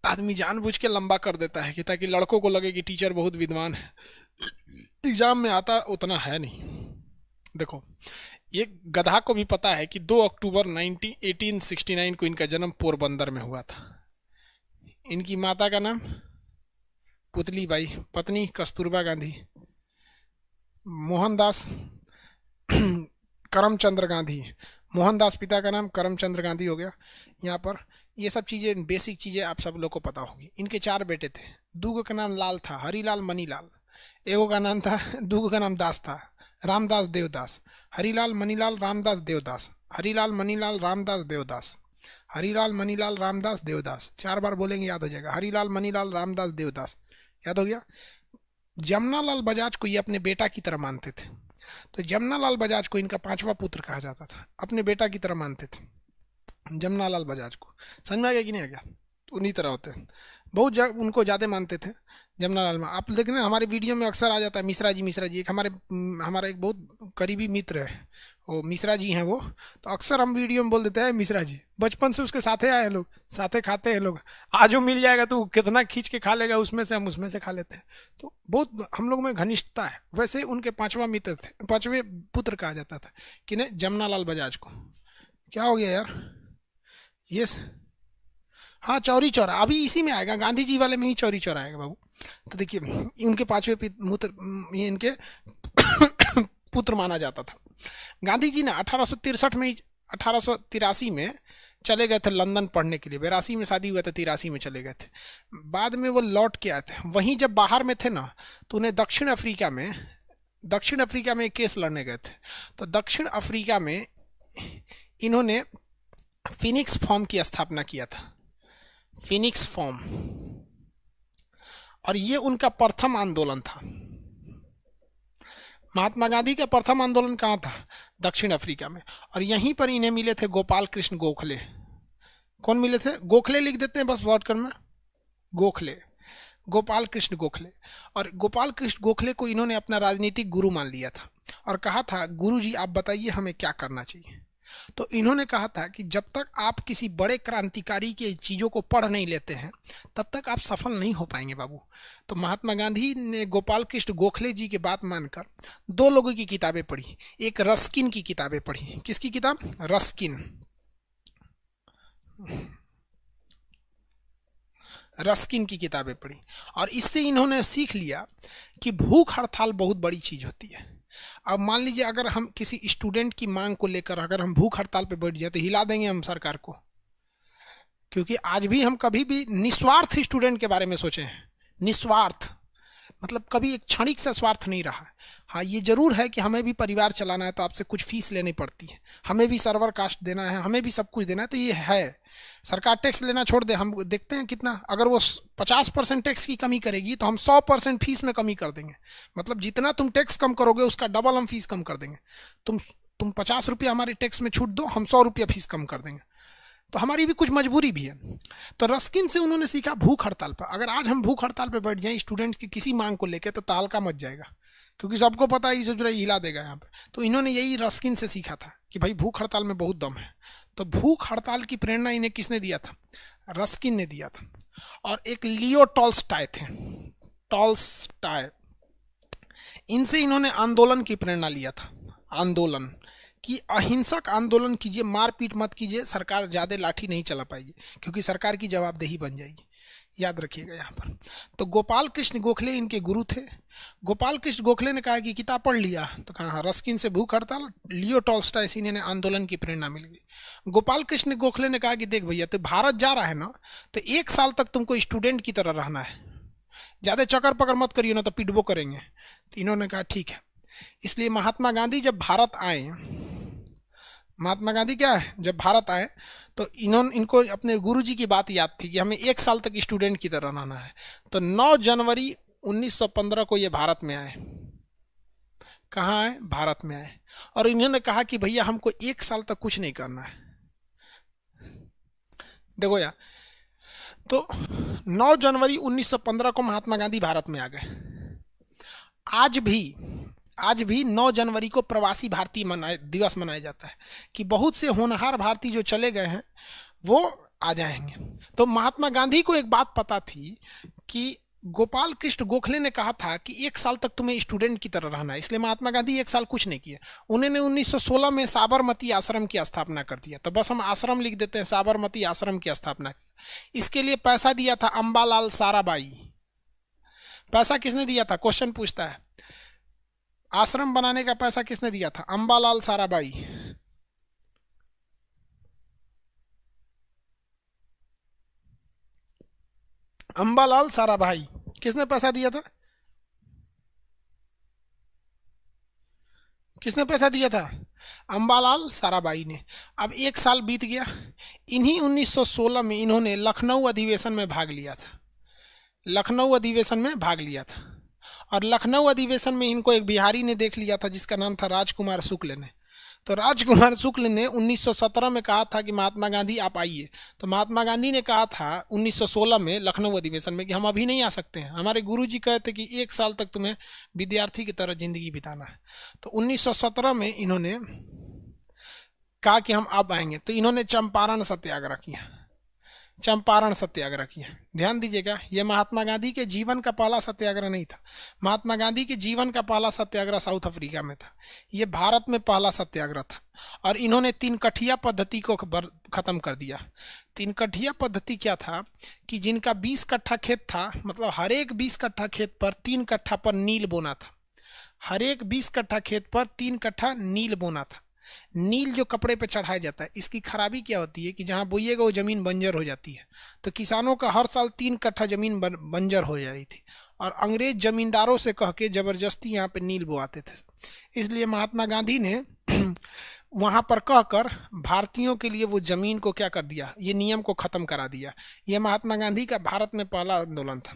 आदमी जानबूझ के लंबा कर देता है कि ताकि लड़कों को लगे कि टीचर बहुत विद्वान है, एग्जाम में आता उतना है नहीं। देखो, ये गधा को भी पता है कि 2 अक्टूबर 1869 को इनका जन्म पोरबंदर में हुआ था। इनकी माता का नाम पुतलीबाई, पत्नी कस्तूरबा गांधी, मोहनदास करमचंद्र गांधी, मोहनदास पिता का नाम करमचंद्र गांधी हो गया। यहाँ पर ये सब चीज़ें, बेसिक चीज़ें आप सब लोग को पता होगी। इनके 4 बेटे थे, 2 का नाम लाल था, हरीलाल मनीलाल, एगो का नाम था, 2 का नाम दास था, रामदास देवदास, हरीलाल मनीलाल रामदास देवदास, हरीलाल मनीलाल रामदास देवदास, हरीलाल मनीलाल रामदास देवदास, 4 बार बोलेंगे याद हो जाएगा, हरीलाल मनीलाल रामदास देवदास, याद हो गया। जमनालाल बजाज को ये अपने बेटा की तरह मानते थे, तो जमनालाल बजाज को इनका 5वां पुत्र कहा जाता था, अपने बेटा की तरह मानते थे जमनालाल बजाज को। समझ में आ गया कि नहीं आ गया? तो उन्हीं तरह होते हैं, बहुत उनको ज़्यादा मानते थे जमनालाल में। आप देखना हमारे वीडियो में अक्सर आ जाता है मिश्रा जी। एक हमारा एक बहुत करीबी मित्र है, वो मिश्रा जी हैं वो, तो अक्सर हम वीडियो में बोल देते हैं मिश्रा जी। बचपन से उसके साथे आए हैं लोग, साथे खाते हैं लोग। आज वो मिल जाएगा तो कितना खींच के खा लेगा, उसमें से हम उसमें से खा लेते हैं। तो बहुत हम लोग में घनिष्ठता है। वैसे उनके 5वां मित्र थे, 5वें पुत्र कहा जाता था कि नहीं, जमनालाल बजाज को। क्या हो गया यार? यस, हाँ, चौरी चौरा अभी इसी में आएगा, गांधी जी वाले में ही चौरी चौरा आएगा बाबू। तो देखिए, उनके 5वें ये इनके पुत्र माना जाता था। गांधी जी ने 1883 में चले गए थे लंदन पढ़ने के लिए। 82 में शादी हुआ था, 83 में चले गए थे। बाद में वो लौट के आए थे। वहीं जब बाहर में थे ना, तो उन्हें दक्षिण अफ्रीका में एक केस लड़ने गए थे। तो दक्षिण अफ्रीका में इन्होंने फिनिक्स फॉर्म की स्थापना किया था, फिनिक्स फॉर्म, और ये उनका प्रथम आंदोलन था। महात्मा गांधी का प्रथम आंदोलन कहाँ था? दक्षिण अफ्रीका में। और यहीं पर इन्हें मिले थे गोपाल कृष्ण गोखले। कौन मिले थे? गोखले लिख देते हैं बस शॉर्टकट में, गोखले, गोपाल कृष्ण गोखले। और गोपाल कृष्ण गोखले को इन्होंने अपना राजनीतिक गुरु मान लिया था और कहा था, गुरु जी आप बताइए हमें क्या करना चाहिए। तो इन्होंने कहा था कि जब तक आप किसी बड़े क्रांतिकारी की चीज़ों को पढ़ नहीं लेते हैं, तब तक आप सफल नहीं हो पाएंगे बाबू। तो महात्मा गांधी ने गोपाल कृष्ण गोखले जी की बात मानकर 2 लोगों की किताबें पढ़ी। एक रस्किन की किताबें पढ़ी। किसकी किताब? रस्किन की किताबें पढ़ी। और इससे इन्होंने सीख लिया कि भूख हड़ताल बहुत बड़ी चीज़ होती है। अब मान लीजिए अगर हम किसी स्टूडेंट की मांग को लेकर अगर हम भूख हड़ताल पे बैठ जाए तो हिला देंगे हम सरकार को, क्योंकि आज भी हम कभी भी निस्वार्थ स्टूडेंट के बारे में सोचे हैं। निस्वार्थ मतलब कभी एक क्षणिक सा स्वार्थ नहीं रहा। हाँ, ये जरूर है कि हमें भी परिवार चलाना है तो आपसे कुछ फीस लेनी पड़ती है, हमें भी सर्वर कास्ट देना है, हमें भी सब कुछ देना है, तो ये है। सरकार टैक्स लेना छोड़ दे, हम देखते हैं कितना, अगर वो 50% टैक्स की कमी करेगी तो हम 100% फीस में कमी कर देंगे। मतलब जितना तुम टैक्स कम करोगे उसका डबल हम फीस कम कर देंगे। तुम 50 रुपया हमारे टैक्स में छूट दो, हम 100 रुपया फीस कम कर देंगे। तो हमारी भी कुछ मजबूरी भी है। तो रस्किन से उन्होंने सीखा भूख हड़ताल पर। अगर आज हम भूख हड़ताल पर बैठ जाएं स्टूडेंट्स की किसी मांग को लेकर तो तालका मच जाएगा, क्योंकि सबको पता है जो हिला देगा यहाँ पे। तो इन्होंने यही रस्किन से सीखा था कि भाई भूख हड़ताल में बहुत दम है। तो भूख हड़ताल की प्रेरणा इन्हें किसने दिया था? रस्किन ने दिया था। और एक लियो टॉल्स्टॉय थे, टॉल्स्टॉय, इनसे इन्होंने आंदोलन की प्रेरणा लिया था। आंदोलन कि अहिंसक आंदोलन कीजिए, मारपीट मत कीजिए, सरकार ज़्यादा लाठी नहीं चला पाएगी, क्योंकि सरकार की जवाबदेही बन जाएगी। याद रखिएगा यहाँ पर। तो गोपाल कृष्ण गोखले इनके गुरु थे। गोपाल कृष्ण गोखले ने कहा कि किताब पढ़ लिया, तो कहा रस्किन से भूख हड़ताल, लियो टॉल्स्टॉय से इन्हें आंदोलन की प्रेरणा मिल गई। गोपाल कृष्ण गोखले ने कहा कि देख भैया, तो भारत जा रहा है ना, तो 1 साल तक तुमको स्टूडेंट की तरह रहना है, ज़्यादा चक्कर पकड़ मत करिए ना तो पिटबो करेंगे। तो इन्होंने कहा ठीक है। इसलिए महात्मा गांधी जब भारत आए, महात्मा गांधी क्या है, जब भारत आए तो इनको अपने गुरुजी की बात याद थी कि हमें 1 साल तक स्टूडेंट की तरह रहना है। तो 9 जनवरी 1915 को ये भारत में आए। कहाँ आए? भारत में आए। और इन्होंने कहा कि भैया हमको 1 साल तक कुछ नहीं करना है। देखो यार, तो 9 जनवरी 1915 को महात्मा गांधी भारत में आ गए। आज भी 9 जनवरी को प्रवासी भारतीय दिवस मनाया जाता है कि बहुत से होनहार भारतीय जो चले गए हैं वो आ जाएंगे। तो महात्मा गांधी को एक बात पता थी कि गोपाल कृष्ण गोखले ने कहा था कि 1 साल तक तुम्हें स्टूडेंट की तरह रहना है, इसलिए महात्मा गांधी 1 साल कुछ नहीं किए। उन्होंने 1916 में साबरमती आश्रम की स्थापना कर दिया। तो बस हम आश्रम लिख देते हैं, साबरमती आश्रम की स्थापना की। इसके लिए पैसा दिया था अंबालाल साराभाई। पैसा किसने दिया था, क्वेश्चन पूछता है, आश्रम बनाने का पैसा किसने दिया था, अंबालाल साराभाई। अंबालाल साराभाई, किसने पैसा दिया था, किसने पैसा दिया था, अंबालाल साराभाई ने। अब 1 साल बीत गया। इन्हीं 1916 में इन्होंने लखनऊ अधिवेशन में भाग लिया था, लखनऊ अधिवेशन में भाग लिया था। और लखनऊ अधिवेशन में इनको एक बिहारी ने देख लिया था जिसका नाम था राजकुमार शुक्ल ने। तो राजकुमार शुक्ल ने 1917 में कहा था कि महात्मा गांधी आप आइए। तो महात्मा गांधी ने कहा था 1916 में लखनऊ अधिवेशन में कि हम अभी नहीं आ सकते हैं, हमारे गुरुजी कहते कि 1 साल तक तुम्हें विद्यार्थी की तरह जिंदगी बिताना है। तो 1917 में इन्होंने कहा कि हम अब आएंगे। तो इन्होंने चंपारण सत्याग्रह किया, चंपारण सत्याग्रह किया। ध्यान दीजिएगा, यह महात्मा गांधी के जीवन का पहला सत्याग्रह नहीं था। महात्मा गांधी के जीवन का पहला सत्याग्रह साउथ अफ्रीका में था, यह भारत में पहला सत्याग्रह था। और इन्होंने 3 कठिया पद्धति को खत्म कर दिया। 3 कठिया पद्धति क्या था कि जिनका 20 कट्ठा खेत था, मतलब हर एक 20 कट्ठा खेत पर 3 कट्ठा पर नील बोना था, हर एक 20 कट्ठा खेत पर 3 कट्ठा नील बोना था। नील जो कपड़े पे चढ़ाया जाता है, इसकी खराबी क्या होती है कि जहां बोइएगा वो जमीन बंजर हो जाती है। तो किसानों का हर साल 3 कट्ठा जमीन बंजर हो जा रही थी और अंग्रेज जमींदारों से कह के जबरदस्ती यहाँ पे नील बोआते थे। इसलिए महात्मा गांधी ने वहां पर कहकर भारतीयों के लिए वो जमीन को क्या कर दिया, ये नियम को खत्म करा दिया। ये महात्मा गांधी का भारत में पहला आंदोलन था,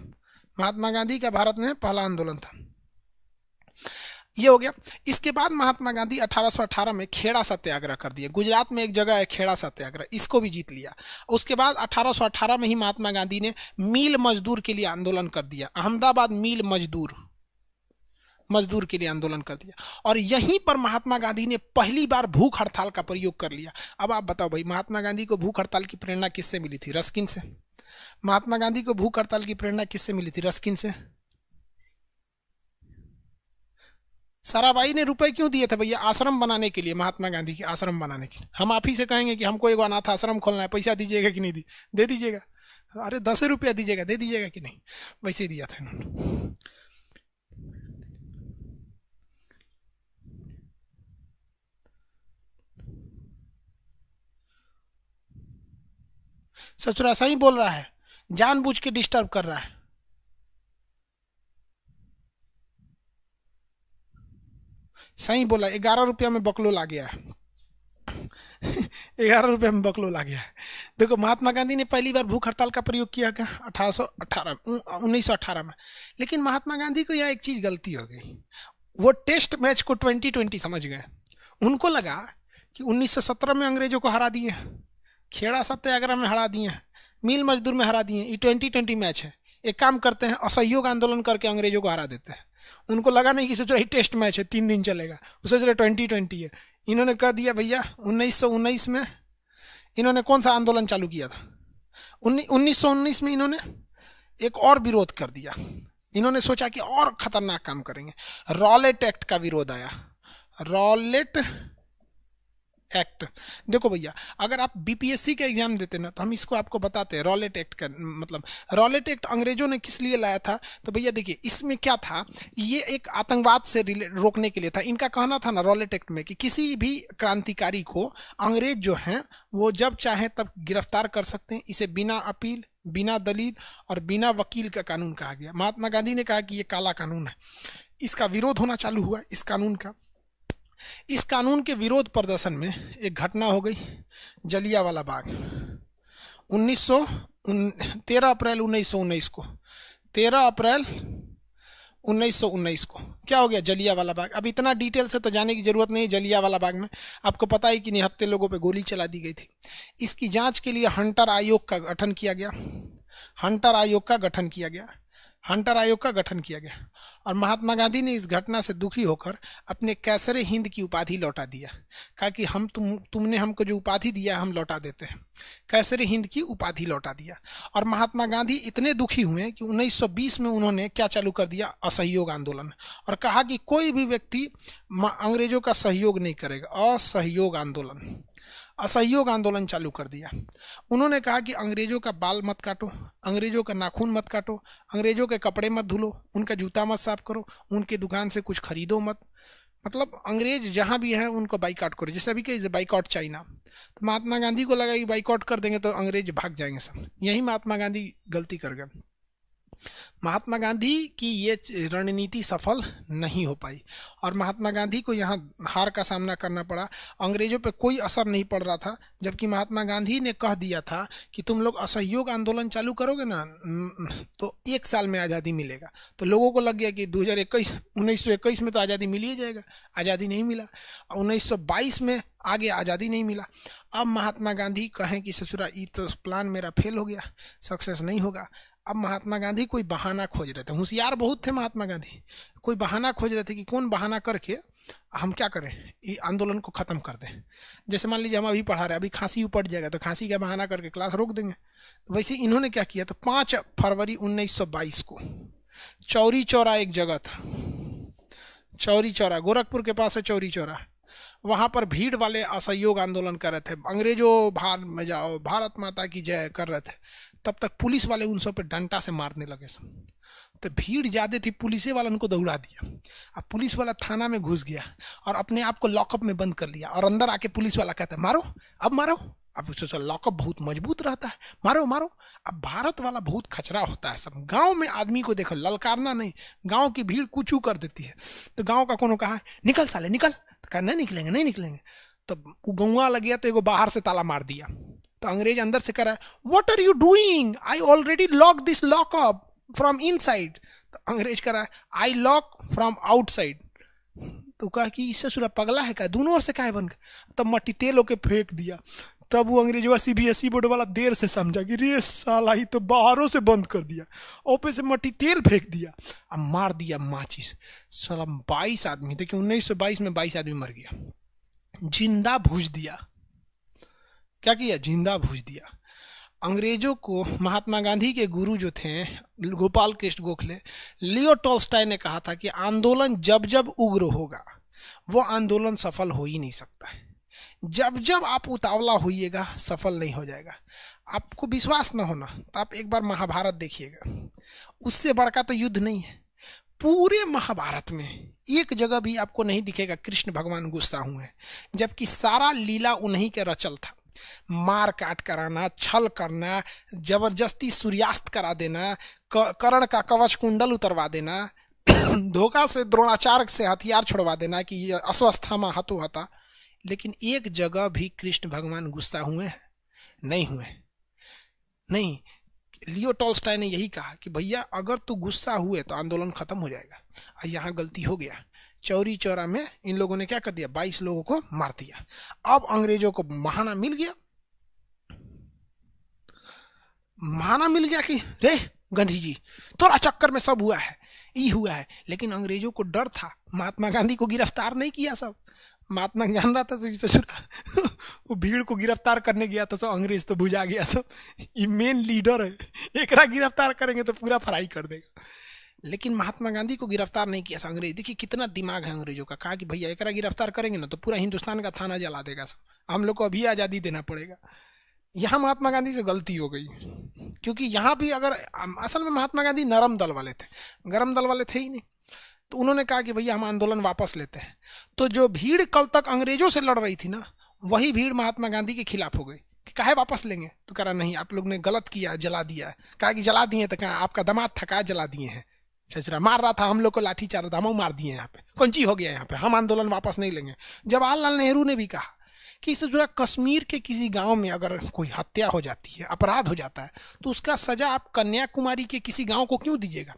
महात्मा गांधी का भारत में पहला आंदोलन था। ये हो गया। इसके बाद महात्मा गांधी 1818 में खेड़ा सत्याग्रह कर दिया। गुजरात में एक जगह है खेड़ा सत्याग्रह, इसको भी जीत लिया। उसके बाद 1818 में ही महात्मा गांधी ने मील मजदूर के लिए आंदोलन कर दिया। अहमदाबाद मील मजदूर के लिए आंदोलन कर दिया। और यहीं पर महात्मा गांधी ने पहली बार भूख हड़ताल का प्रयोग कर लिया। अब आप बताओ भाई, महात्मा गांधी को भूख हड़ताल की प्रेरणा किससे मिली थी, रस्किन से। महात्मा गांधी को भूख हड़ताल की प्रेरणा किससे मिली थी, रस्किन से। साराभाई ने रुपए क्यों दिए थे भैया, आश्रम बनाने के लिए, महात्मा गांधी के आश्रम बनाने के लिए। हम आप ही से कहेंगे कि हमको एक अनाथ आश्रम खोलना है, पैसा दीजिएगा कि नहीं, दे दीजिएगा। अरे 10 रुपया दीजिएगा, दे दीजिएगा कि नहीं, वैसे ही दिया था इन्होंने। सचुरा सही बोल रहा है, जानबूझ के डिस्टर्ब कर रहा है। सही बोला, 11 रुपया में बकलोल आ गया है। 11 रुपये में बकलोल आ गया है। देखो, महात्मा गांधी ने पहली बार भूख हड़ताल का प्रयोग किया क्या, 1918 में। लेकिन महात्मा गांधी को यह एक चीज गलती हो गई, वो टेस्ट मैच को 2020 समझ गए। उनको लगा कि 1917 में अंग्रेजों को हरा दिए, खेड़ा सत्याग्रह में हरा दिए, मिल मजदूर में हरा दिए, ये 2020 मैच है, एक काम करते हैं असहयोग आंदोलन करके अंग्रेजों को हरा देते हैं। उनको लगा नहीं कि सोच रही टेस्ट मैच है 3 दिन चलेगा, सोच रहे 2020 है। इन्होंने कह दिया भैया 1919 में इन्होंने कौन सा आंदोलन चालू किया था, 1919 में इन्होंने एक और विरोध कर दिया। इन्होंने सोचा कि और खतरनाक काम करेंगे, रॉलेट एक्ट का विरोध आया। रॉलेट एक्ट, देखो भैया, अगर आप बीपीएससी का एग्जाम देते ना तो हम इसको आपको बताते हैं रॉलेट एक्ट का मतलब। रॉलेट एक्ट अंग्रेजों ने किस लिए लाया था, तो भैया देखिए इसमें क्या था, ये एक आतंकवाद से रोकने के लिए था। इनका कहना था ना रॉलेट एक्ट में कि किसी भी क्रांतिकारी को अंग्रेज जो हैं वो जब चाहे तब गिरफ्तार कर सकते हैं। इसे बिना अपील, बिना दलील और बिना वकील का कानून कहा गया। महात्मा गांधी ने कहा कि ये काला कानून है, इसका विरोध होना चालू हुआ इस कानून का। इस कानून के विरोध प्रदर्शन में एक घटना हो गई, जलियांवाला बाग। 13 अप्रैल 1919 को, 13 अप्रैल 1919 को क्या हो गया, जलियांवाला बाग। अब इतना डिटेल से तो जाने की जरूरत नहीं। जलियांवाला बाग में आपको पता है कि निहत्थे लोगों पे गोली चला दी गई थी। इसकी जांच के लिए हंटर आयोग का गठन किया गया, हंटर आयोग का गठन किया गया। हंटर आयोग का गठन किया गया और महात्मा गांधी ने इस घटना से दुखी होकर अपने कैसरे हिंद की उपाधि लौटा दिया। कहा कि हम तुमने हमको जो उपाधि दिया हम लौटा देते हैं। कैसरे हिंद की उपाधि लौटा दिया। और महात्मा गांधी इतने दुखी हुए कि 1920 में उन्होंने क्या चालू कर दिया, असहयोग आंदोलन। और कहा कि कोई भी व्यक्ति अंग्रेजों का सहयोग नहीं करेगा, असहयोग आंदोलन, असहयोग आंदोलन चालू कर दिया। उन्होंने कहा कि अंग्रेजों का बाल मत काटो, अंग्रेजों का नाखून मत काटो, अंग्रेजों के कपड़े मत धुलो, उनका जूता मत साफ करो, उनके दुकान से कुछ खरीदो मत। मतलब अंग्रेज जहां भी है उनको बाइकआउट करो। जैसे अभी कहीं बाइकआउट चाइना, तो महात्मा गांधी को लगा कि बाइकआउट कर देंगे तो अंग्रेज भाग जाएंगे सब। यही महात्मा गांधी गलती कर गए। महात्मा गांधी की ये रणनीति सफल नहीं हो पाई और महात्मा गांधी को यहाँ हार का सामना करना पड़ा। अंग्रेजों पे कोई असर नहीं पड़ रहा था, जबकि महात्मा गांधी ने कह दिया था कि तुम लोग असहयोग आंदोलन चालू करोगे ना तो 1 साल में आज़ादी मिलेगा। तो लोगों को लग गया कि 1921 में तो आज़ादी मिल ही जाएगा। आज़ादी नहीं मिला। 1922 में आगे आज़ादी नहीं मिला। अब महात्मा गांधी कहें कि ससुरा ये तो प्लान मेरा फेल हो गया, सक्सेस नहीं होगा। अब महात्मा गांधी कोई बहाना खोज रहे थे। होशियार बहुत थे महात्मा गांधी, कोई बहाना खोज रहे थे कि कौन बहाना करके हम क्या करें, ये आंदोलन को ख़त्म कर दें। जैसे मान लीजिए हम अभी पढ़ा रहे हैं, अभी खांसी उपट जाएगा तो खांसी का बहाना करके क्लास रोक देंगे। तो वैसे इन्होंने क्या किया, तो 5 फरवरी 1922 को चौरी चौरा एक जगह था, चौरी चौरा गोरखपुर के पास है चौरी चौरा, वहाँ पर भीड़ वाले असहयोग आंदोलन कर रहे थे। अंग्रेजों भार में जाओ, भारत माता की जय कर रहे थे। तब तक पुलिस वाले उन सब पे डंडा से मारने लगे सब। तो भीड़ ज़्यादा थी, पुलिस वाला उनको दौड़ा दिया। अब पुलिस वाला थाना में घुस गया और अपने आप को लॉकअप में बंद कर लिया और अंदर आके पुलिस वाला कहता है मारो, अब मारो। अब सोचो लॉकअप बहुत मजबूत रहता है, मारो मारो। अब भारत वाला बहुत खचरा होता है सब। गांव में आदमी को देखो, ललकारना नहीं, गांव की भीड़ कुचू कर देती है। तो गांव का कोनो कहा निकल साले निकल, तो कहा नहीं निकलेंगे नहीं निकलेंगे। तो गौवा लग गया तो एगो बाहर से ताला मार दिया। तो अंग्रेज अंदर से कह रहा है what are you doing, I already lock this lockup from inside. तो अंग्रेज कह रहा है आई लॉक फ्रॉम आउटसाइड। तो कहा कि इससे सुरा पगला है क्या, दोनों ओर से काहे बन गया। तब मट्टी तेल होके फेंक दिया। तब वो अंग्रेजवा CBSE बोर्ड वाला देर से समझा कि रे साला ही तो बाहरों से बंद कर दिया, ऊपर से मट्टी तेल फेंक दिया, अब मार दिया माचिस। साला 22 आदमी, देखिए 1922 में 22 आदमी मर गया, जिंदा भूज दिया। क्या किया, जिंदा भूज दिया। अंग्रेजों को महात्मा गांधी के गुरु जो थे गोपाल कृष्ण गोखले, लियो टॉल्स्टॉय ने कहा था कि आंदोलन जब जब उग्र होगा वो आंदोलन सफल हो ही नहीं सकता है। जब जब आप उतावला होइएगा सफल नहीं हो जाएगा। आपको विश्वास ना होना तो आप एक बार महाभारत देखिएगा, उससे बड़का तो युद्ध नहीं है। पूरे महाभारत में एक जगह भी आपको नहीं दिखेगा कृष्ण भगवान गुस्सा हुए, जबकि सारा लीला उन्हीं के रचल था। मार काट कराना, छल करना, जबरदस्ती सूर्यास्त करा देना, कर्ण का कवच कुंडल उतरवा देना, धोखा से द्रोणाचार्य से हथियार छुड़वा देना कि ये अस्वस्थामा हतो हता। लेकिन एक जगह भी कृष्ण भगवान गुस्सा हुए हैं? नहीं हुए, नहीं। लियो टॉल्स्टॉय ने यही कहा कि भैया अगर तू गुस्सा हुए तो आंदोलन खत्म हो जाएगा। और यहाँ गलती हो गया। चौरी चौरा में इन लोगों ने क्या कर दिया, 22 लोगों को मार दिया। अब अंग्रेजों को बहाना मिल गया, बहाना मिल गया कि रे गांधी जी तोरा चक्कर में सब हुआ है, ये हुआ है। लेकिन अंग्रेजों को डर था, महात्मा गांधी को गिरफ्तार नहीं किया सब। महात्मा जान रहा था वो भीड़ को गिरफ्तार करने गया था, सब अंग्रेज तो बुझा गया सब, ये मेन लीडर है, एकरा गिरफ्तार करेंगे तो पूरा फ्राई कर देगा। लेकिन महात्मा गांधी को गिरफ्तार नहीं किया अंग्रेज। देखिए कितना दिमाग है अंग्रेजों का। कहा कि भैया एकरा गिरफ्तार करेंगे ना तो पूरा हिंदुस्तान का थाना जला देगा सब, हम लोग को अभी आज़ादी देना पड़ेगा। यहाँ महात्मा गांधी से गलती हो गई, क्योंकि यहाँ भी अगर असल में महात्मा गांधी नरम दल वाले थे, गरम दल वाले थे ही नहीं। तो उन्होंने कहा कि भैया हम आंदोलन वापस लेते हैं। तो जो भीड़ कल तक अंग्रेजों से लड़ रही थी ना, वही भीड़ महात्मा गांधी के खिलाफ हो गई कि काहे वापस लेंगे। तो कह रहा नहीं, आप लोग ने गलत किया, जला दिया। कहा कि जला दिए तो कहा आपका दामाद था, कहा जला दिए हैं। चचरा मार रहा था हम लोग को लाठी चार दामों मार दिए, यहाँ पे कौन चीज हो गया, यहाँ पे हम आंदोलन वापस नहीं लेंगे। जवाहरलाल नेहरू ने भी कहा कि इस जो कश्मीर के किसी गांव में अगर कोई हत्या हो जाती है, अपराध हो जाता है, तो उसका सजा आप कन्याकुमारी के किसी गांव को क्यों दीजिएगा।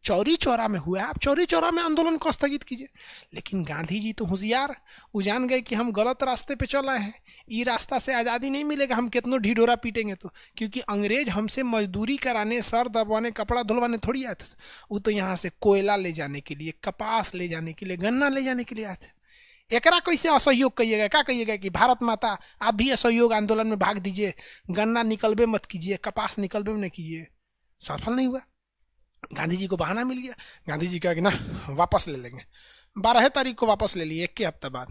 चौरी चौरा में हुआ है, आप चौरी चौरा में आंदोलन को स्थगित कीजिए। लेकिन गांधी जी तो होशियार, वो जान गए कि हम गलत रास्ते पे चल रहे हैं, ये रास्ता से आज़ादी नहीं मिलेगा, हम कितनों ढिढोरा पीटेंगे तो। क्योंकि अंग्रेज हमसे मजदूरी कराने, सर दबाने, कपड़ा धुलवाने थोड़ी आए थे। वो तो यहाँ से कोयला ले जाने के लिए, कपास ले जाने के लिए, गन्ना ले जाने के लिए आए थे। एकरा कैसे असहयोग कहिएगा? क्या कहिएगा कि भारत माता आप भी असहयोग आंदोलन में भाग दीजिए, गन्ना निकलबे मत कीजिए, कपास निकलबे नहीं कीजिए? सफल नहीं हुआ। गांधी जी को बहाना मिल गया। गांधी जी कहा कि ना वापस ले लेंगे। 12 तारीख को वापस ले लिए, 1 के हफ्ते बाद।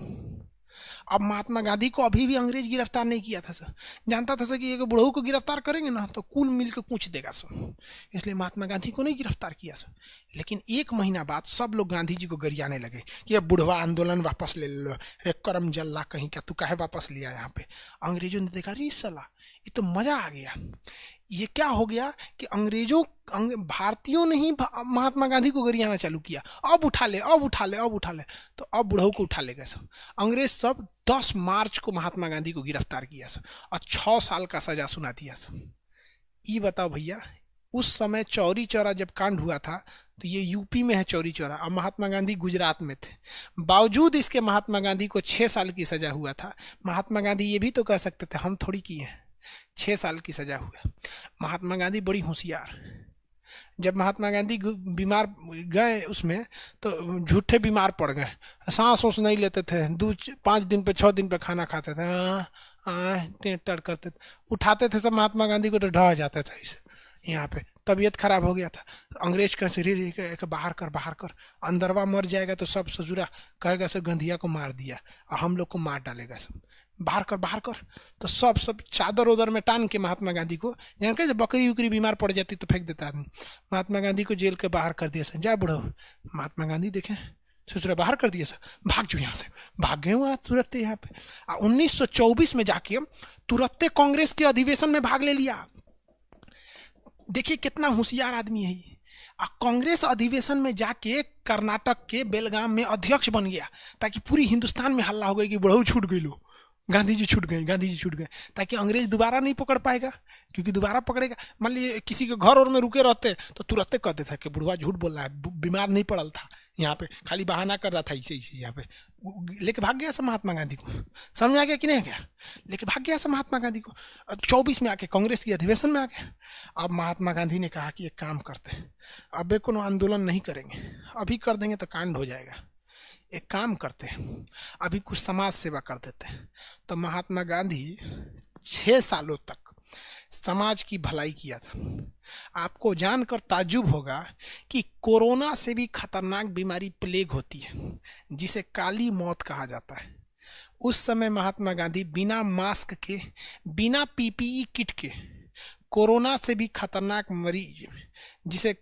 अब महात्मा गांधी को अभी भी अंग्रेज गिरफ्तार नहीं किया था सर। जानता था सर कि एक बुढ़ऊ को गिरफ्तार करेंगे ना तो कुल मिल के पूछ देगा सर, इसलिए महात्मा गांधी को नहीं गिरफ्तार किया सर। लेकिन 1 महीना बाद सब लोग गांधी जी को गरियाने लगे कि अब बुढ़वा आंदोलन वापस ले लो, रे करम जल्ला कहीं क्या, तू काहे वापस लिया यहाँ पे। अंग्रेजों ने देखा, रे साला ये तो मजा आ गया। ये क्या हो गया कि भारतीयों ने ही महात्मा गांधी को गरियाना चालू किया, अब उठा ले, अब उठा ले, अब उठा ले। तो अब बुढ़ऊ को उठा ले गए सब अंग्रेज। सब 10 मार्च को महात्मा गांधी को गिरफ्तार किया सब और 6 साल का सजा सुना दिया सब। ये बताओ भैया, उस समय चौरी चौरा जब कांड हुआ था तो ये यूपी में है चौरी चौरा, और महात्मा गांधी गुजरात में थे। बावजूद इसके महात्मा गांधी को 6 साल की सजा हुआ था। महात्मा गांधी ये भी तो कह सकते थे हम थोड़ी किए हैं, 6 साल की सजा हुआ। महात्मा गांधी बड़ी होशियार। जब महात्मा गांधी बीमार गए उसमें तो झूठे बीमार पड़ गए, सांस ओस नहीं लेते थे, 5 दिन पे 6 दिन पे खाना खाते थे, टेट करते थे, उठाते थे सब महात्मा गांधी को तो ढह जाते थे इसे, यहाँ पे तबीयत खराब हो गया था। अंग्रेज का शरीर बाहर कर, बाहर कर, अंदरवा मर जाएगा तो सब ससुरा कहेगा सब गंधिया को मार दिया और हम लोग को मार डालेगा, सब बाहर कर, बाहर कर। तो सब चादर उदर में टान के महात्मा गांधी को, जान के बकरी उकरी बीमार पड़ जाती तो फेंक देता आदमी, महात्मा गांधी को जेल के बाहर कर दिया सर। जा बुढ़ो, महात्मा गांधी देखे ससुरा बाहर कर दिया सर, भाग जो यहाँ से, भाग गए वहाँ तुरंत यहाँ पे। 1924 में जाके तुरंत कांग्रेस के अधिवेशन में भाग ले लिया। देखिए कितना होशियार आदमी है ये। कांग्रेस अधिवेशन में जाके कर्नाटक के बेलगाम में अध्यक्ष बन गया, ताकि पूरी हिंदुस्तान में हल्ला हो गया कि बुढ़ऊ छूट गई, लो गांधी जी छूट गए, गांधी जी छूट गए, ताकि अंग्रेज दोबारा नहीं पकड़ पाएगा। क्योंकि दोबारा पकड़ेगा, मान लीजिए किसी के घर और में रुके रहते तो तुरंत कहते थे कि बुढ़वा झूठ बोल रहा है, बीमार नहीं पड़ल था, यहाँ पे खाली बहाना कर रहा था, इसे यहाँ पे लेके भाग गया सब महात्मा गांधी को। समझ आ गया कि नहीं गया? लेके भाग गया सब महात्मा गांधी को। 24 में आके कांग्रेस की अधिवेशन में आ गया। अब महात्मा गांधी ने कहा कि एक काम करते हैं, अब कोनो आंदोलन नहीं करेंगे, अभी कर देंगे तो कांड हो जाएगा, एक काम करते हैं अभी कुछ समाज सेवा कर देते हैं। तो महात्मा गांधी 6 सालों तक समाज की भलाई किया था। आपको जानकर ताज्जुब होगा कि कोरोना से भी खतरनाक बीमारी प्लेग होती है, जिसे काली मौत कहा जाता है। उस समय महात्मा गांधी बिना मास्क के, बिना पीपीई किट के, कोरोना से भी खतरनाक मरीज जिसे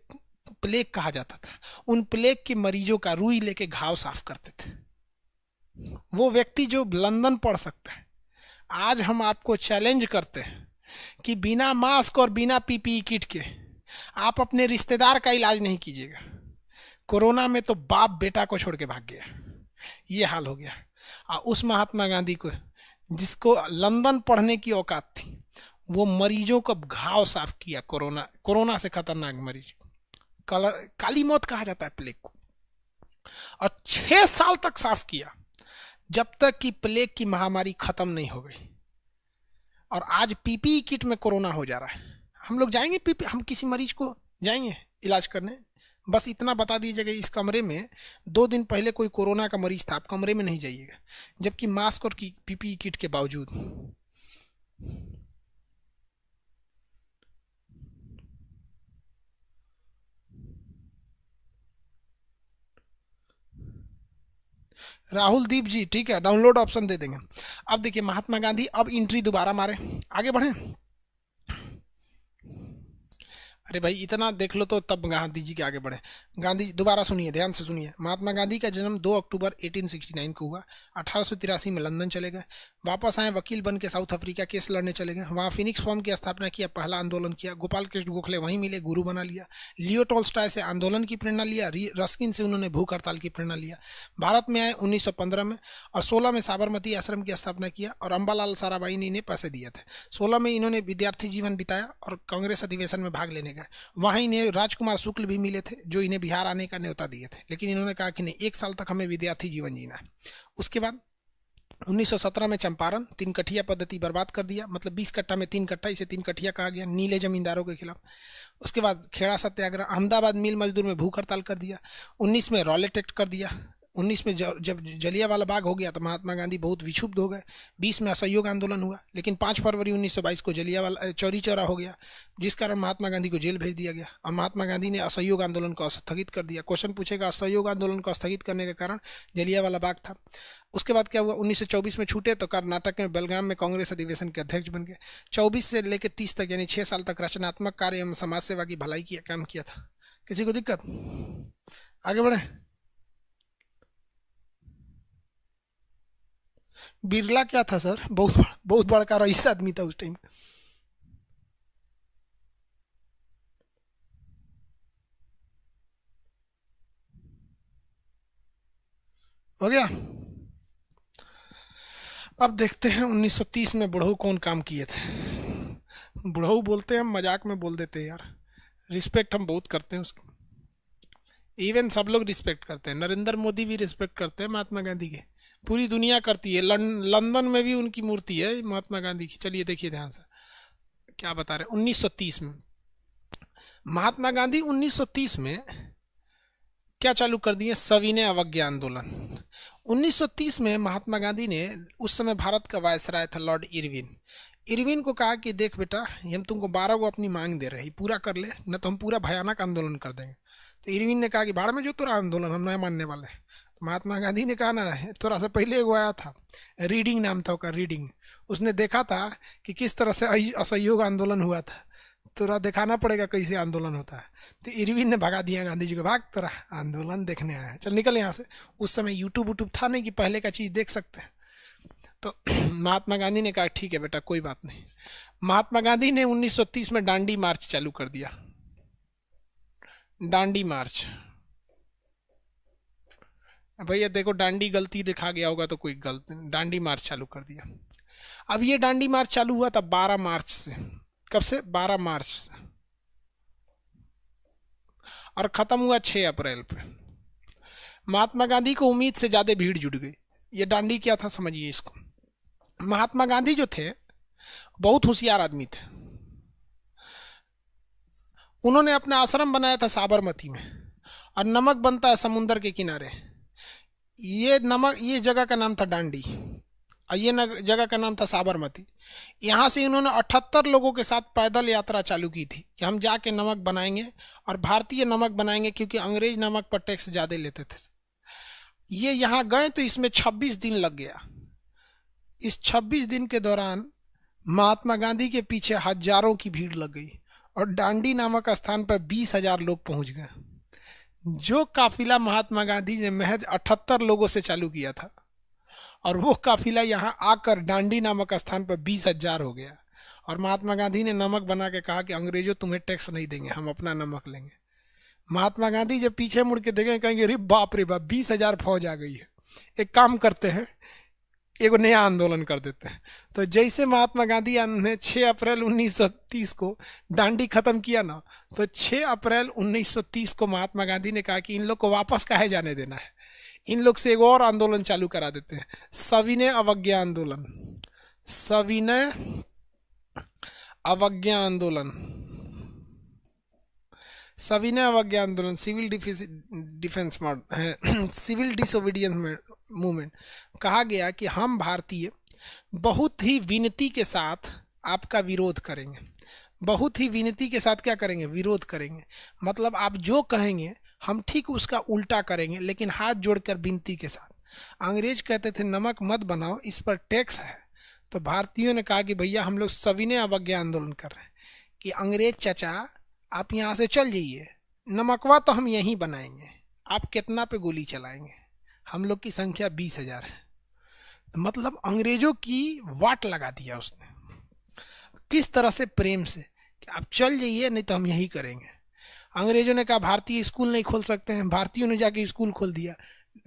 प्लेग कहा जाता था, उन प्लेग के मरीजों का रुई लेके घाव साफ करते थे। वो व्यक्ति जो लंदन पढ़ सकता है। आज हम आपको चैलेंज करते हैं कि बिना मास्क और बिना पीपीई किट के आप अपने रिश्तेदार का इलाज नहीं कीजिएगा। कोरोना में तो बाप बेटा को छोड़ के भाग गया, ये हाल हो गया। और उस महात्मा गांधी को, जिसको लंदन पढ़ने की औकात थी, वो मरीजों का घाव साफ किया। कोरोना से खतरनाक मरीज, काली मौत कहा जाता है प्लेग को, और 6 साल तक साफ किया, जब तक कि प्लेग की महामारी खत्म नहीं हो गई। और आज पीपीई किट में कोरोना हो जा रहा है। हम लोग जाएंगे हम किसी मरीज को जाएंगे इलाज करने, बस इतना बता दीजिएगा इस कमरे में 2 दिन पहले कोई कोरोना का मरीज था, आप कमरे में नहीं जाइएगा, जबकि मास्क और पीपीई किट के बावजूद। राहुल दीप जी, ठीक है, डाउनलोड ऑप्शन दे देंगे। अब देखिए महात्मा गांधी अब एंट्री दोबारा मारे, आगे बढ़े। अरे भाई इतना देख लो तो तब गांधी जी के आगे बढ़े। गांधी दोबारा सुनिए, ध्यान से सुनिए। महात्मा गांधी का जन्म 2 अक्टूबर 1869 को हुआ। 1883 में लंदन चले गए, वापस आए, वकील बन के साउथ अफ्रीका केस लड़ने चले गए। वहाँ फिनिक्स फॉर्म की स्थापना किया, पहला आंदोलन किया। गोपाल कृष्ण गोखले वहीं मिले, गुरु बना लिया। लियो टॉल्स्टॉय से आंदोलन की प्रेरणा लिया। रस्किन से उन्होंने भूख हड़ताल की प्रेरणा लिया। भारत में आए 1915 में, और 16 में साबरमती आश्रम की स्थापना किया, और अम्बालाल साराभाई ने इन्हें पैसे दिए थे। 16 में इन्होंने विद्यार्थी जीवन बिताया और कांग्रेस अधिवेशन में भाग लेने गए। गए। वहाँ इन्हें राजकुमार शुक्ल भी मिले थे जो इन्हें बिहार आने का न्योता दिए थे, लेकिन इन्होंने कहा कि नहीं, 1 साल तक हमें विद्यार्थी जीवन जीना है। उसके बाद 1917 में चंपारण 3 कठिया पद्धति बर्बाद कर दिया, मतलब 20 कट्टा में 3 कट्टा, इसे 3 कठिया कहा गया, नीले जमींदारों के खिलाफ। उसके बाद खेड़ा सत्याग्रह, अहमदाबाद मिल मजदूर में भूख हड़ताल कर दिया। 19 में रॉलेट एक्ट कर दिया। 19 में जब जलियांवाला बाग हो गया तो महात्मा गांधी बहुत विक्षुब्ध हो गए। 20 में असहयोग आंदोलन हुआ, लेकिन 5 फरवरी 1922 को जलियांवाला चौरी चौरा हो गया, जिस कारण महात्मा गांधी को जेल भेज दिया गया और महात्मा गांधी ने असहयोग आंदोलन को स्थगित कर दिया। क्वेश्चन पूछेगा असहयोग आंदोलन को स्थगित करने का कारण जलियांवाला बाग था। उसके बाद क्या हुआ, 1924 में छूटे तो कर्नाटक में बेलगाम में कांग्रेस अधिवेशन के अध्यक्ष बन गए। 24 से लेकर 30 तक यानी 6 साल तक रचनात्मक कार्य एवं समाज सेवा की भलाई की काम किया था। किसी को दिक्कत? आगे बढ़े। बिरला क्या था सर? बहुत बड़ा रईस आदमी था उस टाइम। हो गया। अब देखते हैं 1930 में बुढ़ऊ कौन काम किए थे। बुढ़ऊ बोलते हैं, हम मजाक में बोल देते हैं यार, रिस्पेक्ट हम बहुत करते हैं उसकी। इवन सब लोग रिस्पेक्ट करते हैं, नरेंद्र मोदी भी रिस्पेक्ट करते हैं महात्मा गांधी के, पूरी दुनिया करती है। लंदन में भी उनकी मूर्ति है महात्मा गांधी की। चलिए देखिए ध्यान से क्या बता रहे। 1930 में महात्मा गांधी 1930 में क्या चालू कर दिए? सविनय अवज्ञा आंदोलन। 1930 में महात्मा गांधी ने, उस समय भारत का वायसराय था लॉर्ड इरविन को कहा कि देख बेटा, हम तुमको 12 को अपनी मांग दे रहे हैं, पूरा कर ले, न तो हम पूरा भयानक आंदोलन कर देंगे। तो इरविन ने कहा कि भाड़ में जो तेरा आंदोलन, हम नहीं मानने वाले। तो महात्मा गांधी ने कहा ना, थोड़ा सा पहले एगो आया था, रीडिंग नाम था उसका, रीडिंग। उसने देखा था कि किस तरह से असहयोग आंदोलन हुआ था, तोरा दिखाना पड़ेगा कैसे आंदोलन होता है। तो इरविन ने भगा दिया गांधी जी को, भाग, तोरा आंदोलन देखने आया है, चल निकल यहाँ से। उस समय यूट्यूब था नहीं कि पहले का चीज़ देख सकते हैं। तो महात्मा गांधी ने कहा ठीक है बेटा, कोई बात नहीं। महात्मा गांधी ने 1930 में डांडी मार्च चालू कर दिया। डांडी मार्च, भैया देखो डांडी गलती लिखा गया होगा तो कोई गलती, डांडी मार्च चालू कर दिया। अब ये डांडी मार्च चालू हुआ था 12 मार्च से। कब से? 12 मार्च से, और खत्म हुआ 6 अप्रैल पे। महात्मा गांधी को उम्मीद से ज्यादा भीड़ जुट गई। ये डांडी क्या था समझिए इसको। महात्मा गांधी जो थे बहुत होशियार आदमी थे। उन्होंने अपना आश्रम बनाया था साबरमती में, और नमक बनता है समुंदर के किनारे। ये जगह का नाम था डांडी, और ये जगह का नाम था साबरमती। यहाँ से इन्होंने 78 लोगों के साथ पैदल यात्रा चालू की थी कि हम जाके नमक बनाएंगे और भारतीय नमक बनाएंगे, क्योंकि अंग्रेज नमक पर टैक्स ज़्यादा लेते थे। ये यहाँ गए तो इसमें 26 दिन लग गया। इस 26 दिन के दौरान महात्मा गांधी के पीछे हजारों की भीड़ लग गई, और डांडी नामक स्थान पर 20,000 लोग पहुंच गए। जो काफिला महात्मा गांधी ने महज 78 लोगों से चालू किया था, और वो काफिला यहाँ आकर डांडी नामक स्थान पर 20,000 हो गया। और महात्मा गांधी ने नमक बना के कहा कि अंग्रेजों तुम्हें टैक्स नहीं देंगे, हम अपना नमक लेंगे। महात्मा गांधी जब पीछे मुड़ के देखेंगे कहेंगे अरे बाप रे बाप, 20,000 फौज आ गई है, एक काम करते हैं, एक नया आंदोलन कर देते हैं। तो जैसे महात्मा गांधी ने 6 अप्रैल 1930 को डांडी खत्म किया ना, तो 6 अप्रैल 1930 को महात्मा गांधी ने कहा कि इन लोग को वापस काहे जाने देना है, इन लोग से एक और आंदोलन चालू करा देते हैं, सविनय अवज्ञा आंदोलन। सविनय अवज्ञा आंदोलन, सविनय अवज्ञा आंदोलन, सिविल डिसोबीडियंस मूवमेंट। कहा गया कि हम भारतीय बहुत ही विनती के साथ आपका विरोध करेंगे। बहुत ही विनती के साथ क्या करेंगे? विरोध करेंगे। मतलब आप जो कहेंगे हम ठीक उसका उल्टा करेंगे, लेकिन हाथ जोड़कर विनती के साथ। अंग्रेज कहते थे नमक मत बनाओ, इस पर टैक्स है। तो भारतीयों ने कहा कि भैया हम लोग सविनय अवज्ञा आंदोलन कर रहे हैं कि अंग्रेज चाचा आप यहाँ से चल जाइए, नमकवा तो हम यहीं बनाएंगे, आप कितना पे गोली चलाएंगे, हम लोग की संख्या 20,000 है। तो मतलब अंग्रेजों की वाट लगा दिया उसने, किस तरह से प्रेम से, कि आप चल जाइए नहीं तो हम यही करेंगे। अंग्रेजों ने कहा भारतीय स्कूल नहीं खोल सकते हैं, भारतीयों ने जाके स्कूल खोल दिया।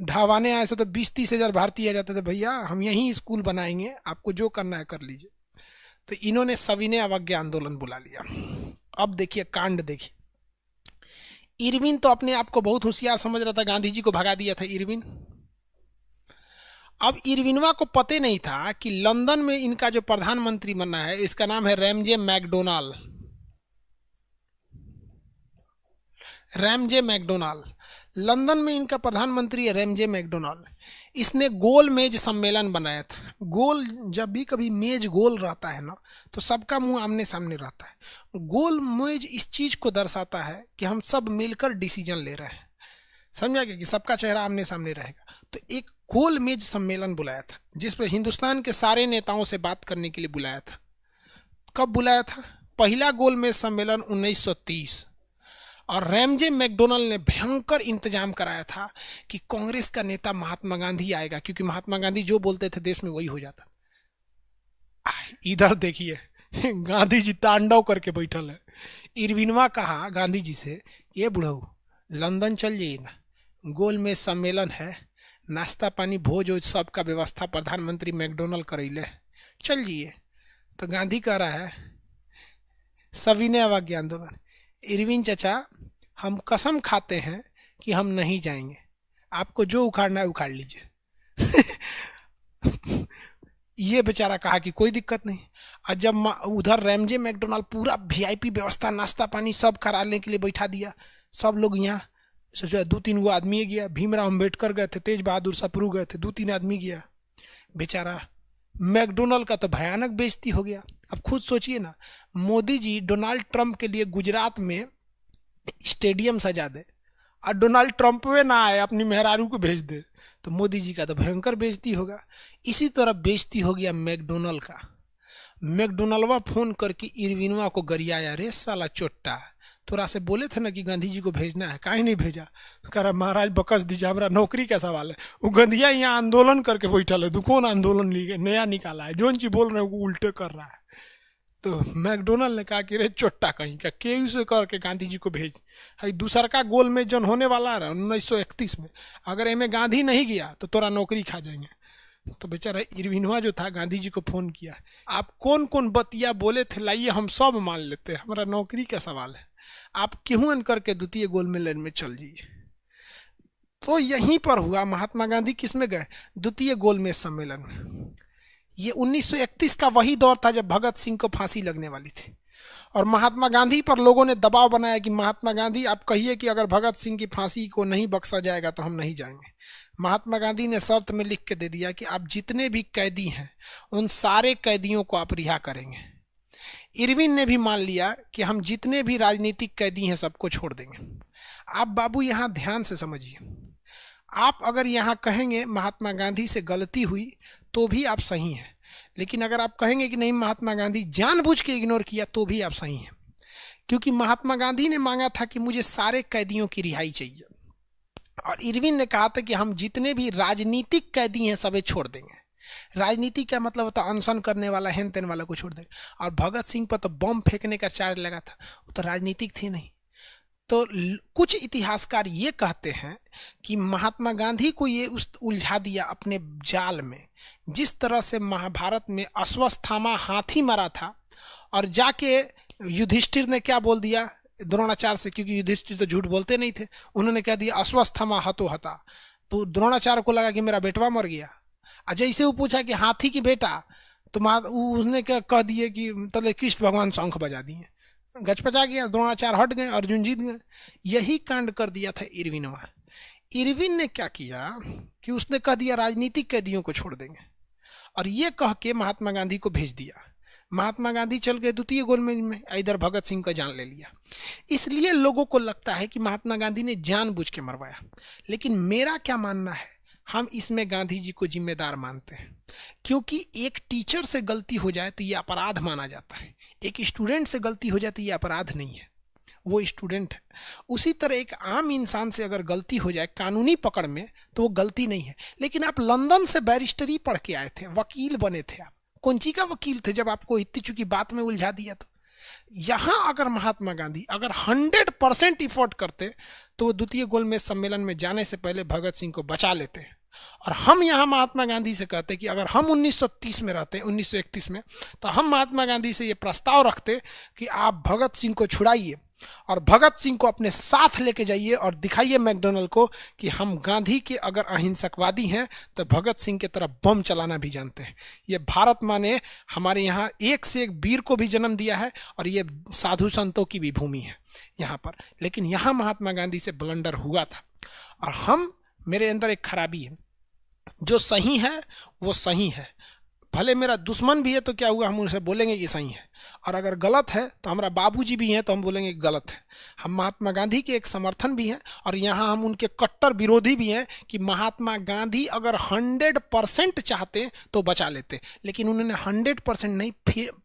ढावाने आए से तो 20-30 हज़ार भारतीय आ जाते थे, भैया हम यहीं स्कूल बनाएंगे, आपको जो करना है कर लीजिए। तो इन्होंने सविनय अवज्ञा आंदोलन बुला लिया। अब देखिए कांड देखिए। इरविन तो अपने आप को बहुत होशियार समझ रहा था, गांधी जी को भगा दिया था इरविन। अब इरविनवा को पता नहीं था कि लंदन में इनका जो प्रधानमंत्री बनना है, इसका नाम है Ramsay MacDonald. Ramsay MacDonald, London में इनका प्रधानमंत्री है रैमजे मैकडोनाल्ड। इसने गोल मेज सम्मेलन बनाया था। गोल, जब भी कभी मेज गोल रहता है ना, तो सबका मुंह आमने सामने रहता है। गोल मेज इस चीज को दर्शाता है कि हम सब मिलकर डिसीजन ले रहे हैं, समझा गया, कि सबका चेहरा आमने सामने रहेगा। तो एक गोल मेज सम्मेलन बुलाया था, जिस पर हिंदुस्तान के सारे नेताओं से बात करने के लिए बुलाया था। कब बुलाया था? पहला गोल मेज सम्मेलन 1930। और रैमजे मैकडोनाल्ड ने भयंकर इंतजाम कराया था कि कांग्रेस का नेता महात्मा गांधी आएगा, क्योंकि महात्मा गांधी जो बोलते थे देश में वही हो जाता। इधर देखिए गांधी जी तांडव करके बैठल है। इरविनवा कहा गांधी जी से, ये बुढ़ऊ लंदन चल जाइए ना, गोल में सम्मेलन है, नाश्ता पानी भोज वोज सब का व्यवस्था प्रधानमंत्री मैकडोनाल्ड करैले, चल जाइए। तो गांधी कह रहा है सविनय अवज्ञा आंदोलन, इरविन चचा हम कसम खाते हैं कि हम नहीं जाएंगे, आपको जो उखाड़ना है उखाड़ लीजिए। ये बेचारा कहा कि कोई दिक्कत नहीं। और जब उधर रैमजे मैकडोनाल्ड पूरा वीआईपी व्यवस्था, नाश्ता पानी सब कराने के लिए बैठा दिया, सब लोग यहाँ सोचा, 2-3 गो आदमी गया, भीमराव अम्बेडकर गए थे, तेज बहादुर सप्रू गए थे, 2-3 आदमी गया। बेचारा मैकडोनाल्ड का तो भयानक बेइज्जती हो गया। अब खुद सोचिए ना, मोदी जी डोनाल्ड ट्रंप के लिए गुजरात में स्टेडियम सजा दे और डोनाल्ड ट्रंप वे ना आए, अपनी मेहरारू को भेज दे, तो मोदी जी का तो भयंकर बेइज्जती होगा। इसी तरह बेइज्जती हो गया मैकडोनाल्ड का। मैकडोनाल्डवा फोन करके इरविनवा को गरियाया, रे साला चोट्टा, तोरा से बोले थे ना कि गांधी जी को भेजना है, काहे नहीं भेजा? तो कह रहा महाराज बकस दीजिए, हमारा नौकरी का सवाल है। वो गंधिया यहाँ आंदोलन करके बैठल है, कौन आंदोलन नया निकाला है, जोन चीज बोल रहे हैं वो उल्टे कर रहा है। तो मैकडोनाल्ड ने कहा कि रे चोट्टा कहीं का, केयू से करके गांधी जी को भेज। है दूसर का गोल में जन होने वाला है 1931 में, अगर इनमें गांधी नहीं गया तो तोरा नौकरी खा जाएंगे। तो बेचारा इरविनवा जो था गांधी जी को फोन किया, आप कौन कौन बतिया बोले थे लाइए हम सब मान लेते हैं, हमारा नौकरी का सवाल है, आप क्यों करके द्वितीय गोलमेज में चल जाइए। तो यहीं पर हुआ, महात्मा गांधी किस में गए? द्वितीय गोलमेज सम्मेलन में। ये 1931 का वही दौर था जब भगत सिंह को फांसी लगने वाली थी, और महात्मा गांधी पर लोगों ने दबाव बनाया कि महात्मा गांधी आप कहिए कि अगर भगत सिंह की फांसी को नहीं बख्शा जाएगा तो हम नहीं जाएंगे। महात्मा गांधी ने शर्त में लिख के दे दिया कि आप जितने भी कैदी हैं उन सारे कैदियों को आप रिहा करेंगे। इरविन ने भी मान लिया कि हम जितने भी राजनीतिक कैदी हैं सबको छोड़ देंगे। आप बाबू यहाँ ध्यान से समझिए, आप अगर यहाँ कहेंगे महात्मा गांधी से गलती हुई तो भी आप सही हैं, लेकिन अगर आप कहेंगे कि नहीं महात्मा गांधी जानबूझ के इग्नोर किया तो भी आप सही हैं, क्योंकि महात्मा गांधी ने मांगा था कि मुझे सारे कैदियों की रिहाई चाहिए, और इरविन ने कहा था कि हम जितने भी राजनीतिक कैदी हैं सभी छोड़ देंगे। राजनीति का मतलब होता अनशन करने वाला, हेन तेन वाला को छोड़ देंगे। और भगत सिंह पर तो बम फेंकने का चार्ज लगा था, वो तो राजनीतिक थे नहीं। तो कुछ इतिहासकार ये कहते हैं कि महात्मा गांधी को ये उलझा दिया अपने जाल में, जिस तरह से महाभारत में अश्वत्थामा हाथी मारा था और जाके युधिष्ठिर ने क्या बोल दिया द्रोणाचार्य से, क्योंकि युधिष्ठिर तो झूठ बोलते नहीं थे, उन्होंने कह दिया अश्वत्थामा हतो हता, तो द्रोणाचार्य को लगा कि मेरा बेटवा मर गया। और जैसे वो पूछा कि हाथी की बेटा, तो उसने क्या कह दिए कि तले कृष्ण भगवान शंख बजा दिए, गचपचा गया, द्रोणाचार्य हट गए, अर्जुन जीत गए। यही कांड कर दिया था इरविनवा। इरविन ने क्या किया कि उसने कह दिया राजनीतिक कैदियों को छोड़ देंगे, और ये कह के महात्मा गांधी को भेज दिया। महात्मा गांधी चल गए द्वितीय गोलमेज में, इधर भगत सिंह का जान ले लिया। इसलिए लोगों को लगता है कि महात्मा गांधी ने जानबूझ के मरवाया, लेकिन मेरा क्या मानना है, हम इसमें गांधी जी को जिम्मेदार मानते हैं, क्योंकि एक टीचर से गलती हो जाए तो ये अपराध माना जाता है, एक स्टूडेंट से गलती हो जाए तो ये अपराध नहीं है, वो स्टूडेंट है। उसी तरह एक आम इंसान से अगर गलती हो जाए कानूनी पकड़ में तो वो गलती नहीं है। लेकिन आप लंदन से बैरिस्टरी पढ़ के आए थे, वकील बने थे, आप कौन सी का वकील थे जब आपको इतनी चुकी बात में उलझा दिया? तो यहाँ अगर महात्मा गांधी अगर 100% इफोर्ट करते तो वो द्वितीय गोलमेज सम्मेलन में जाने से पहले भगत सिंह को बचा लेते, और हम यहाँ महात्मा गांधी से कहते कि अगर हम 1930 में रहते, 1931 में, तो हम महात्मा गांधी से ये प्रस्ताव रखते कि आप भगत सिंह को छुड़ाइए और भगत सिंह को अपने साथ लेके जाइए और दिखाइए मैकडोनल्ड को कि हम गांधी के अगर अहिंसकवादी हैं तो भगत सिंह की तरह बम चलाना भी जानते हैं। ये भारत माँ ने हमारे यहाँ एक से एक वीर को भी जन्म दिया है और ये साधु संतों की भी भूमि है यहाँ पर। लेकिन यहाँ महात्मा गांधी से ब्लंडर हुआ था और हम, मेरे अंदर एक खराबी है, जो सही है वो सही है, भले मेरा दुश्मन भी है तो क्या हुआ, हम उनसे बोलेंगे कि सही है, और अगर गलत है तो हमारा बाबूजी भी हैं तो हम बोलेंगे गलत है। हम महात्मा गांधी के एक समर्थन भी हैं और यहाँ हम उनके कट्टर विरोधी भी हैं कि महात्मा गांधी अगर 100% चाहते तो बचा लेते, लेकिन उन्होंने 100% नहीं,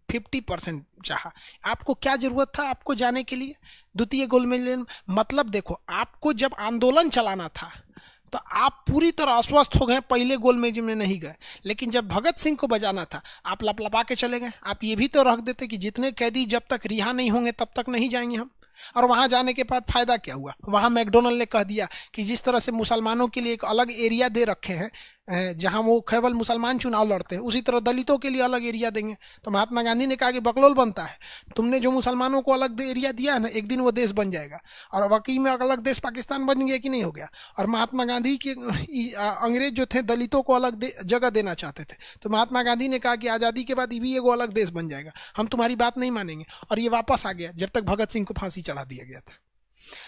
50% चाहा। आपको क्या जरूरत था आपको जाने के लिए द्वितीय गोलमेज? मतलब देखो, आपको जब आंदोलन चलाना था तो आप पूरी तरह अस्वस्थ हो गए, पहले गोलमेज में नहीं गए, लेकिन जब भगत सिंह को बजाना था आप लपलपा के चले गए। आप ये भी तो रख देते कि जितने कैदी जब तक रिहा नहीं होंगे तब तक नहीं जाएंगे हम। और वहां जाने के बाद फायदा क्या हुआ? वहां मैकडोनल्ड ने कह दिया कि जिस तरह से मुसलमानों के लिए एक अलग एरिया दे रखे हैं जहां वो केवल मुसलमान चुनाव लड़ते हैं, उसी तरह दलितों के लिए अलग एरिया देंगे। तो महात्मा गांधी ने कहा कि बकलोल बनता है, तुमने जो मुसलमानों को अलग एरिया दिया है ना, एक दिन वो देश बन जाएगा। और वाकई में अलग देश पाकिस्तान बन गया कि नहीं हो गया? और महात्मा गांधी के अंग्रेज जो थे दलितों को अलग जगह देना चाहते थे, तो महात्मा गांधी ने कहा कि आज़ादी के बाद भी एगो अलग देश बन जाएगा, हम तुम्हारी बात नहीं मानेंगे। और ये वापस आ गया जब तक भगत सिंह को फांसी चढ़ा दिया गया था।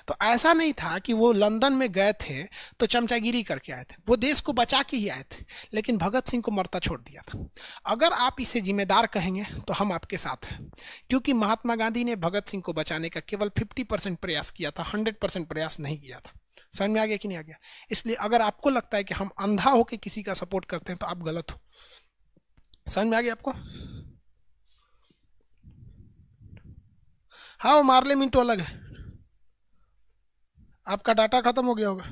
तो ऐसा नहीं था कि वो लंदन में गए थे तो चमचागिरी करके आए थे, वो देश को बचा के ही आए थे, लेकिन भगत सिंह को मरता छोड़ दिया था। अगर आप इसे जिम्मेदार कहेंगे तो हम आपके साथ हैं, क्योंकि महात्मा गांधी ने भगत सिंह को बचाने का केवल 50% प्रयास किया था, 100% प्रयास नहीं किया था। समझ में आ गया कि नहीं आ गया? इसलिए अगर आपको लगता है कि हम अंधा होकर किसी का सपोर्ट करते हैं तो आप गलत हो। समझ में आ गया आपको? हाँ, वो मार्ले मिंटो अलग है। आपका डाटा खत्म हो गया होगा।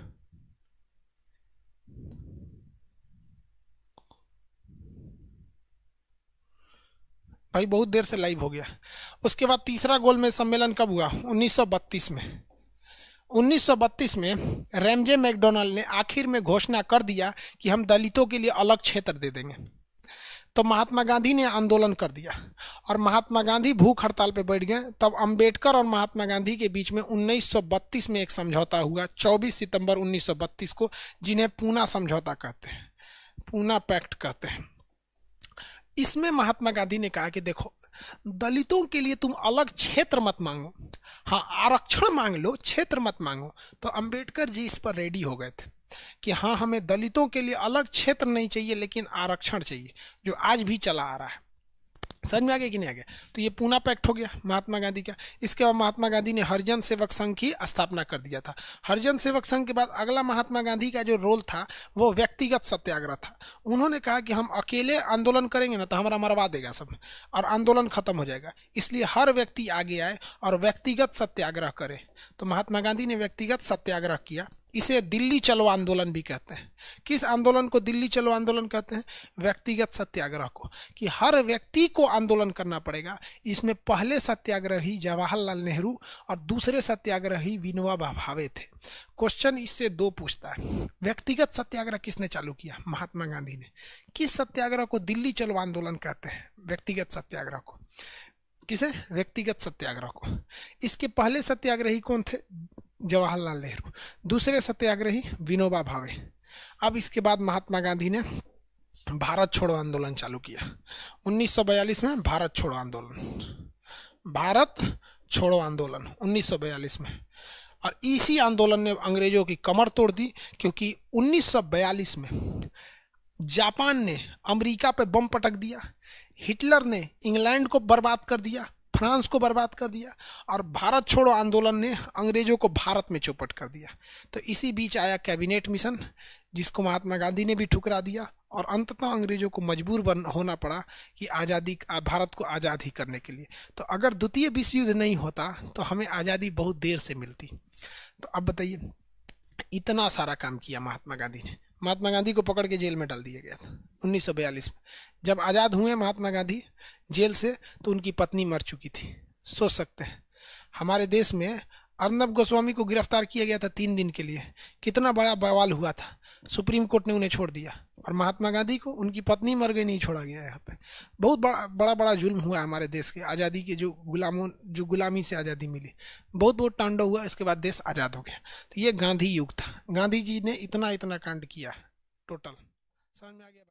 भाई बहुत देर से लाइव हो गया। उसके बाद तीसरा गोलमेज सम्मेलन कब हुआ? 1932 में। 1932 में रैमजे मैकडोनल्ड ने आखिर में घोषणा कर दिया कि हम दलितों के लिए अलग क्षेत्र दे देंगे। तो महात्मा गांधी ने आंदोलन कर दिया और महात्मा गांधी भूख हड़ताल पे बैठ गए। तब अंबेडकर और महात्मा गांधी के बीच में 1932 में एक समझौता हुआ, 24 सितंबर 1932 को, जिन्हें पूना समझौता कहते हैं, पूना पैक्ट कहते हैं। इसमें महात्मा गांधी ने कहा कि देखो, दलितों के लिए तुम अलग क्षेत्र मत मांगो, हाँ आरक्षण मांग लो, क्षेत्र मत मांगो। तो अंबेडकर जी इस पर रेडी हो गए थे कि हाँ, हमें दलितों के लिए अलग क्षेत्र नहीं चाहिए लेकिन आरक्षण चाहिए, जो आज भी चला आ रहा है। समझ में आ गया कि नहीं आ गया? तो ये पूना पैक्ट हो गया महात्मा गांधी का। इसके बाद महात्मा गांधी ने हरिजन सेवक संघ की स्थापना कर दिया था। हरिजन सेवक संघ के बाद अगला महात्मा गांधी का जो रोल था वो व्यक्तिगत सत्याग्रह था। उन्होंने कहा कि हम अकेले आंदोलन करेंगे ना तो हमारा मरवा देगा सब और आंदोलन खत्म हो जाएगा, इसलिए हर व्यक्ति आगे आए और व्यक्तिगत सत्याग्रह करे। तो महात्मा गांधी ने व्यक्तिगत सत्याग्रह किया। इसे दिल्ली चलो आंदोलन भी कहते हैं। किस आंदोलन को दिल्ली चलो आंदोलन कहते हैं? व्यक्तिगत सत्याग्रह को, कि हर व्यक्ति को आंदोलन करना पड़ेगा। इसमें पहले सत्याग्रही जवाहरलाल नेहरू और दूसरे सत्याग्रही विनोबा भावे थे। क्वेश्चन इससे दो पूछता है, व्यक्तिगत सत्याग्रह किसने चालू किया? महात्मा गांधी ने। किस सत्याग्रह को दिल्ली चलो आंदोलन कहते हैं? व्यक्तिगत सत्याग्रह को। किसे? व्यक्तिगत सत्याग्रह को। इसके पहले सत्याग्रही कौन थे? जवाहरलाल नेहरू। दूसरे सत्याग्रही विनोबा भावे। अब इसके बाद महात्मा गांधी ने भारत छोड़ो आंदोलन चालू किया 1942 में। भारत छोड़ो आंदोलन, भारत छोड़ो आंदोलन 1942 में। और इसी आंदोलन ने अंग्रेजों की कमर तोड़ दी, क्योंकि 1942 में जापान ने अमेरिका पे बम पटक दिया, हिटलर ने इंग्लैंड को बर्बाद कर दिया, फ्रांस को बर्बाद कर दिया, और भारत छोड़ो आंदोलन ने अंग्रेजों को भारत में चौपट कर दिया। तो इसी बीच आया कैबिनेट मिशन, जिसको महात्मा गांधी ने भी ठुकरा दिया और अंततः अंग्रेजों को मजबूर होना पड़ा कि आज़ादी, भारत को आज़ाद ही करने के लिए। तो अगर द्वितीय विश्व युद्ध नहीं होता तो हमें आज़ादी बहुत देर से मिलती। तो अब बताइए, इतना सारा काम किया महात्मा गांधी ने। महात्मा गांधी को पकड़ के जेल में डाल दिया गया था 1942 में। जब आज़ाद हुए महात्मा गांधी जेल से तो उनकी पत्नी मर चुकी थी। सोच सकते हैं, हमारे देश में अर्नब गोस्वामी को गिरफ्तार किया गया था 3 दिन के लिए, कितना बड़ा बवाल हुआ था। सुप्रीम कोर्ट ने उन्हें छोड़ दिया। और महात्मा गांधी को उनकी पत्नी मर गई, नहीं छोड़ा गया यहाँ पे। बहुत बड़ा बड़ा बड़ा जुल्म हुआ हमारे देश के आज़ादी के, जो गुलामी से आज़ादी मिली, बहुत बहुत तांडव हुआ, इसके बाद देश आज़ाद हो गया। तो ये गांधी युग था, गांधी जी ने इतना इतना कांड किया टोटल। समझ में आ गया?